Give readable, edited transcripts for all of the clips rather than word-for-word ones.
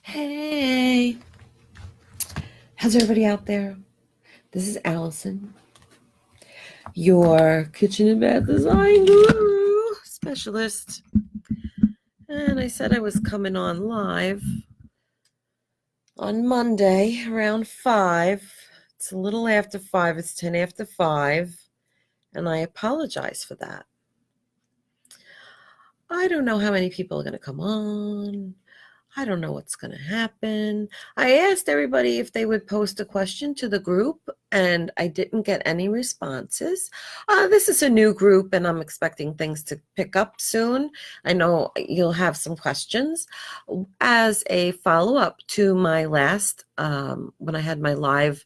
Hey, how's everybody out there? This is Allison, your kitchen and bath design guru specialist. And I said I was coming on live on Monday around 5. It's a little after 5, it's 10 after 5, and I apologize for that. I don't know how many people are going to come on. I don't know what's going to happen. I asked everybody if they would post a question to the group, and I didn't get any responses. This is a new group, and I'm expecting things to pick up soon. I know you'll have some questions. As a follow-up to my last, when I had my live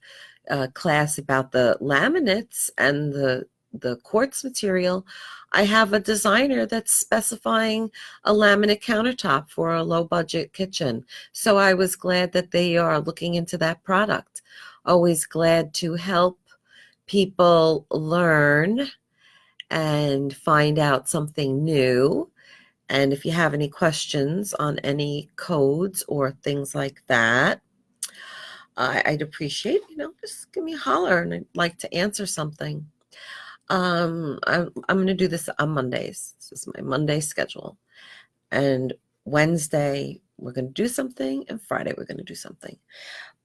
class about the laminates and the quartz material, I have a designer that's specifying a laminate countertop for a low budget kitchen. So I was glad that they are looking into that product. Always glad to help people learn and find out something new. And if you have any questions on any codes or things like that, I'd appreciate, just give me a holler, and I'd like to answer something. I'm going to do this on Mondays. This is my Monday schedule. And Wednesday, we're going to do something, and Friday, we're going to do something.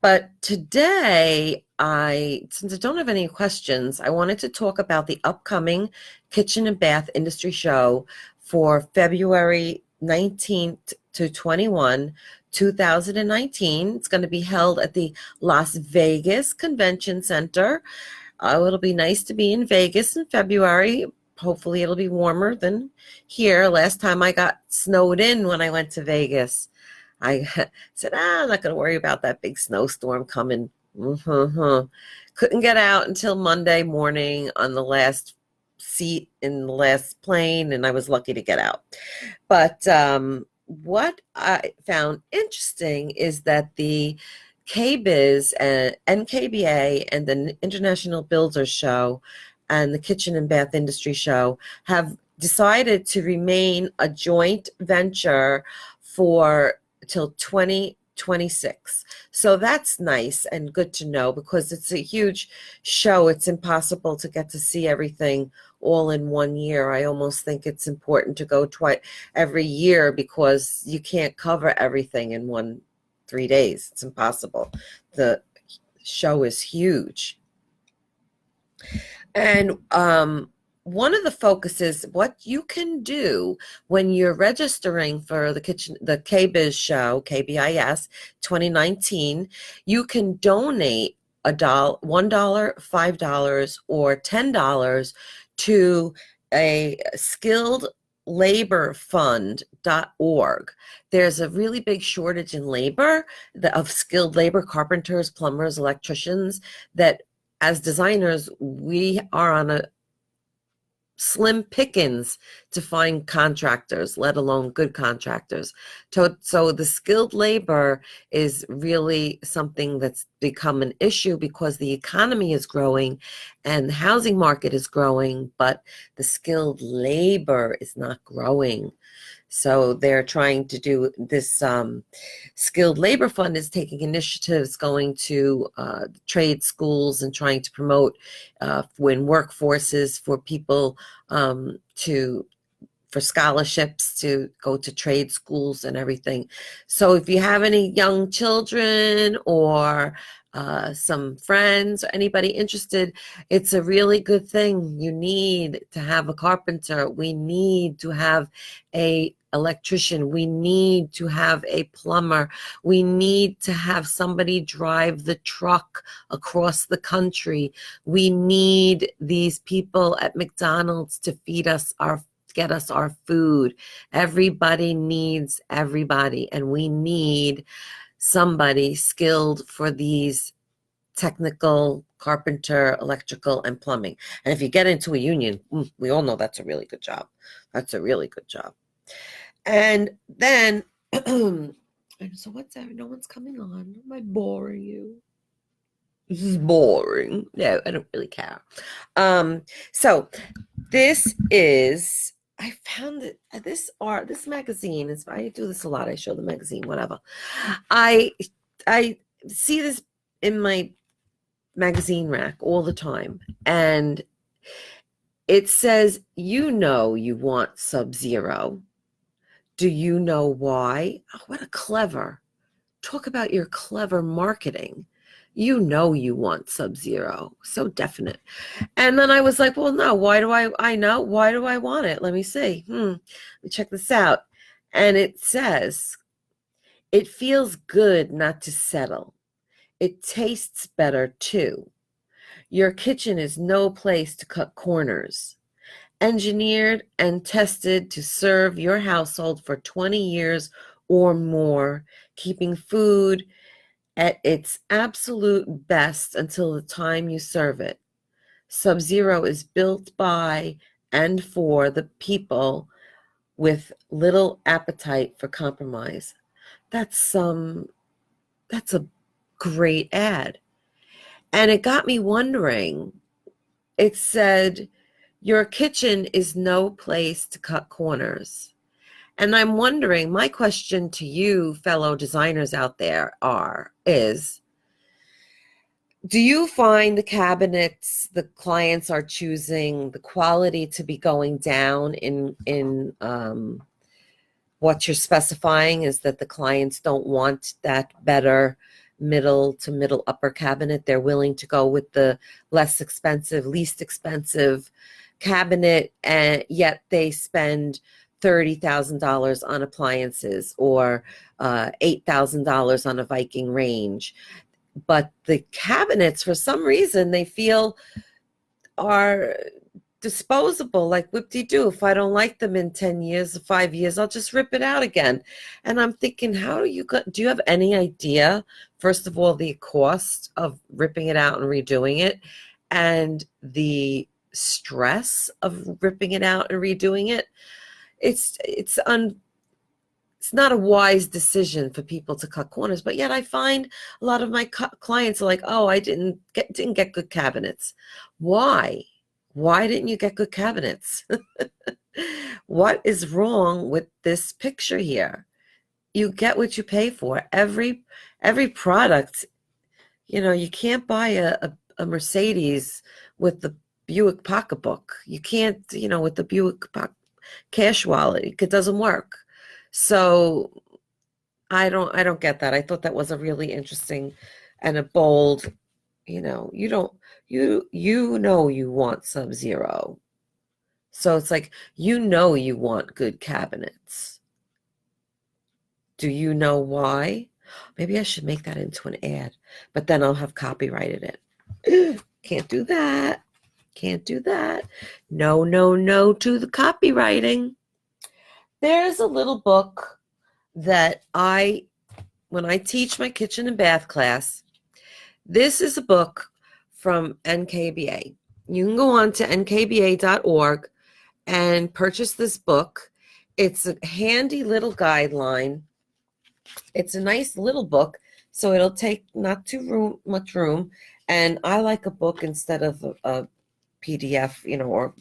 But today, since I don't have any questions, I wanted to talk about the upcoming Kitchen and Bath Industry Show for February 19th to 21, 2019. It's going to be held at the Las Vegas Convention Center. It'll be nice to be in Vegas in February. Hopefully it'll be warmer than here. Last time I got snowed in when I went to Vegas. I said, I'm not going to worry about that big snowstorm coming. Couldn't get out until Monday morning on the last seat in the last plane, and I was lucky to get out. But what I found interesting is that the KBIS and NKBA and the International Builders Show and the Kitchen and Bath Industry Show have decided to remain a joint venture for till 2026. So that's nice and good to know, because it's a huge show. It's impossible to get to see everything all in one year. I almost think it's important to go twice every year, because you can't cover everything in 3 days. It's impossible. The show is huge. And one of the focuses, what you can do when you're registering for the KBIS show, KBIS 2019, you can donate $1, $5, or $10 to a skilled labor fund.org. There's a really big shortage in labor, of skilled labor, carpenters, plumbers, electricians, that as designers, we are on a slim pickings to find contractors, let alone good contractors. So the skilled labor is really something that's become an issue, because the economy is growing and the housing market is growing, but the skilled labor is not growing. So they're trying to do this. Skilled labor fund is taking initiatives, going to trade schools and trying to promote when workforces for people for scholarships to go to trade schools and everything. So if you have any young children or some friends or anybody interested, it's a really good thing. You need to have a carpenter. We need to have a electrician. We need to have a plumber. We need to have somebody drive the truck across the country. We need these people at McDonald's to get us our food. Everybody needs everybody, and we need somebody skilled for these technical, carpenter, electrical, and plumbing. And if you get into a union, we all know that's a really good job. That's a really good job. And then, so what's that? No one's coming on. Am I boring you? This is boring. No, I don't really care. So this is I found that this magazine is, I do this a lot. I show the magazine, whatever. I I see this in my magazine rack all the time. And it says, you want Sub-Zero. Do you know why? Oh, what a clever. Talk about your clever marketing. You want Sub-Zero. So definite. And then I was like, well, no, why do I know? Why do I want it? Let me see. Let me check this out. And it says, it feels good not to settle. It tastes better too. Your kitchen is no place to cut corners. Engineered and tested to serve your household for 20 years or more, keeping food at its absolute best until the time you serve it. Sub-Zero is built by and for the people with little appetite for compromise. That's a great ad. And it got me wondering. It said, your kitchen is no place to cut corners. And I'm wondering, my question to you, fellow designers out there, is, do you find the cabinets the clients are choosing, the quality to be going down in what you're specifying is that the clients don't want that better middle to middle upper cabinet? They're willing to go with the less expensive, least expensive cabinet, and yet they spend $30,000 on appliances or $8,000 on a Viking range. But the cabinets, for some reason, they feel are disposable, like whoop-de-doo. If I don't like them in 10 years or 5 years, I'll just rip it out again. And I'm thinking, do you have any idea, first of all, the cost of ripping it out and redoing it, and the stress of ripping it out and redoing it? It's not a wise decision for people to cut corners, but yet I find a lot of my clients are like, oh, I didn't get good cabinets. Why? Why didn't you get good cabinets? What is wrong with this picture here? You get what you pay for. Every product, you can't buy a Mercedes with the Buick pocketbook. You can't, with the Buick cash wallet. It doesn't work. So I don't get that. I thought that was a really interesting and a bold, you want Sub-Zero. So it's like, you want good cabinets. Do you know why? Maybe I should make that into an ad, but then I'll have copyrighted it. Can't do that. Can't do that. No, no, no to the copywriting. There's a little book that when I teach my kitchen and bath class, this is a book from NKBA. You can go on to nkba.org and purchase this book. It's a handy little guideline. It's a nice little book, so it'll take not too much room. And I like a book instead of a PDF, or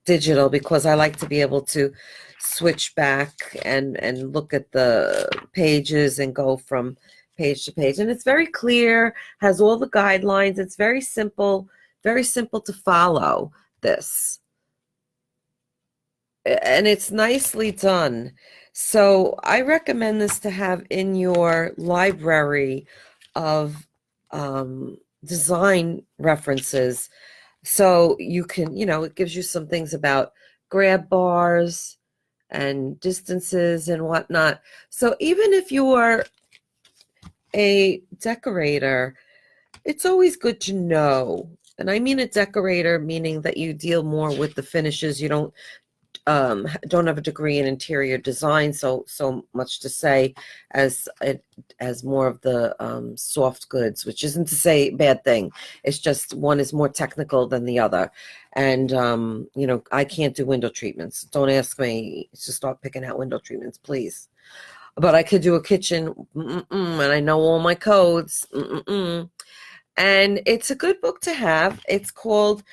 digital, because I like to be able to switch back and look at the pages and go from page to page. And it's very clear, has all the guidelines. It's very simple to follow this. And it's nicely done. So I recommend this to have in your library of design references. So you can, it gives you some things about grab bars and distances and whatnot. So even if you're a decorator, it's always good to know. And I mean a decorator, meaning that you deal more with the finishes. You don't have a degree in interior design, so much to say as more of the soft goods, which isn't to say bad thing. It's just one is more technical than the other. And I can't do window treatments. Don't ask me to start picking out window treatments, please. But I could do a kitchen, and I know all my codes. And it's a good book to have. It's called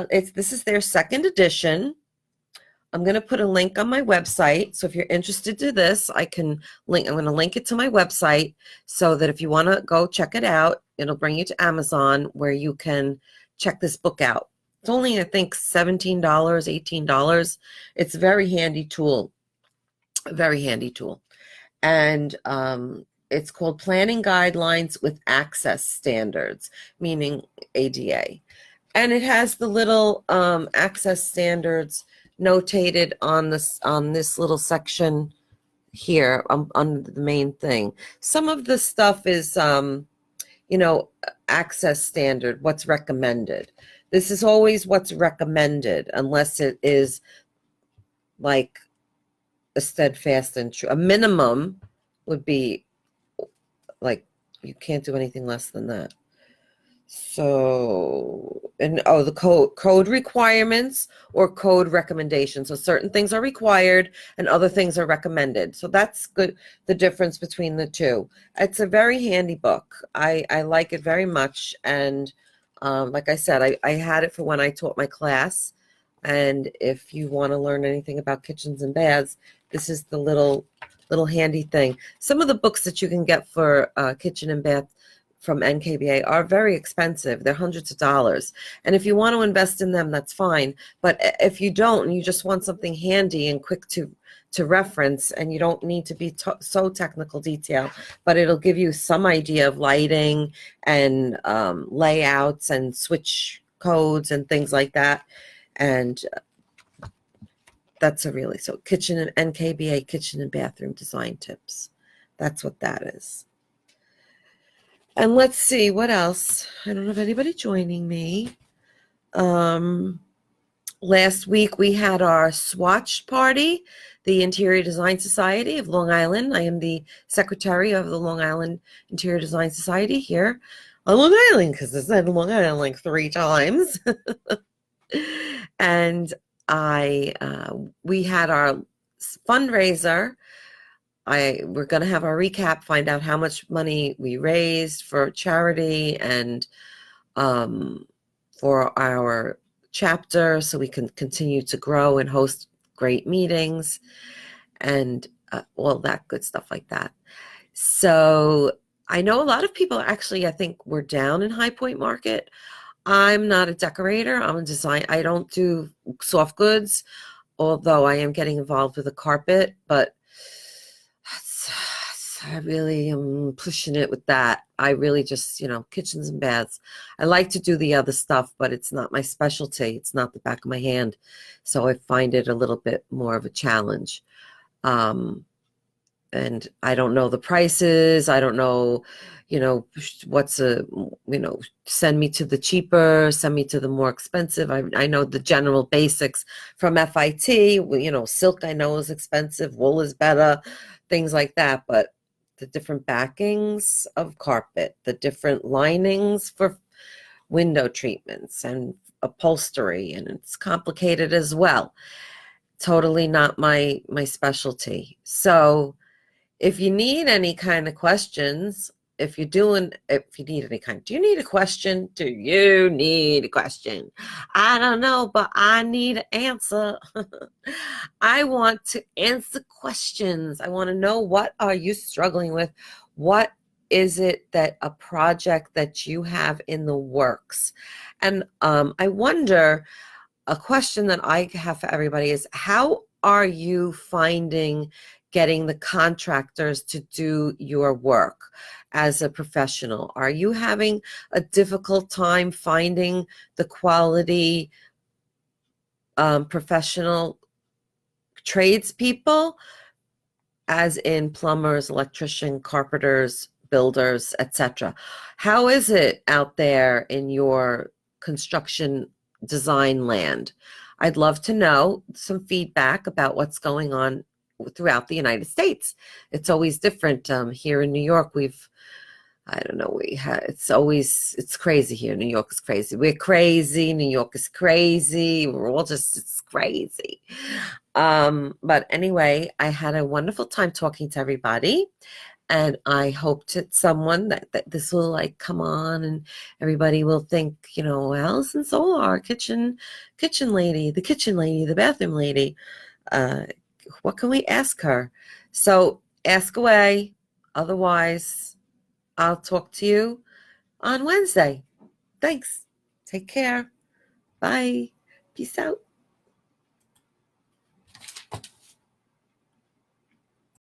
this is their second edition. I'm going to put a link on my website. So if you're interested to this, I'm going to link it to my website so that if you want to go check it out, it'll bring you to Amazon where you can check this book out. It's only, I think, $17, $18. It's a very handy tool, a very handy tool. And it's called Planning Guidelines with Access Standards, meaning ADA. And it has the little access standards notated on this little section here on the main thing. Some of the stuff is, access standard, what's recommended. This is always what's recommended, unless it is like a steadfast and true. A minimum would be like you can't do anything less than that. So, and the code requirements or code recommendations. So certain things are required and other things are recommended. So that's good. The difference between the two. It's a very handy book. I like it very much. And like I said, I had it for when I taught my class. And if you want to learn anything about kitchens and baths, this is the little handy thing. Some of the books that you can get for kitchen and bath from NKBA are very expensive. They're hundreds of dollars. And if you want to invest in them, that's fine. But if you don't, and you just want something handy and quick to reference, and you don't need to be so technical detail, but it'll give you some idea of lighting and layouts and switch codes and things like that. And that's so kitchen and NKBA kitchen and bathroom design tips. That's what that is. And let's see what else. I don't have anybody joining me. Last week we had our swatch party, the Interior Design Society of Long Island. I am the secretary of the Long Island Interior Design Society here on Long Island, because I said Long Island like 3 times. And we had our fundraiser. We're going to have our recap, find out how much money we raised for charity and for our chapter, so we can continue to grow and host great meetings and all that good stuff like that. So I know a lot of people actually, I think, were down in High Point Market. I'm not a decorator. I'm a design. I don't do soft goods, although I am getting involved with the carpet, but I really am pushing it with that. I really just, kitchens and baths. I like to do the other stuff, but it's not my specialty. It's not the back of my hand. So I find it a little bit more of a challenge. And I don't know the prices. I don't know, send me to the cheaper, send me to the more expensive. I know the general basics from FIT. Silk I know is expensive. Wool is better, things like that. But the different backings of carpet, the different linings for window treatments and upholstery, and it's complicated as well. Totally not my specialty. So if you need any kind of questions, do you need a question? Do you need a question? I don't know, but I need an answer. I want to answer questions. I want to know, what are you struggling with? What is it that a project that you have in the works? And I wonder, a question that I have for everybody is, how are you finding getting the contractors to do your work as a professional? Are you having a difficult time finding the quality professional tradespeople, as in plumbers, electrician, carpenters, builders, etc.? How is it out there in your construction design land? I'd love to know some feedback about what's going on throughout the United States. It's always different. Here in New York, it's crazy here. New York is crazy. We're crazy. New York is crazy. We're all it's crazy. But anyway, I had a wonderful time talking to everybody. And I hope that someone that this will like come on and everybody will think, Alison Solar, kitchen lady, the bathroom lady. What can we ask her? So ask away. Otherwise, I'll talk to you on Wednesday. Thanks. Take care. Bye. Peace out.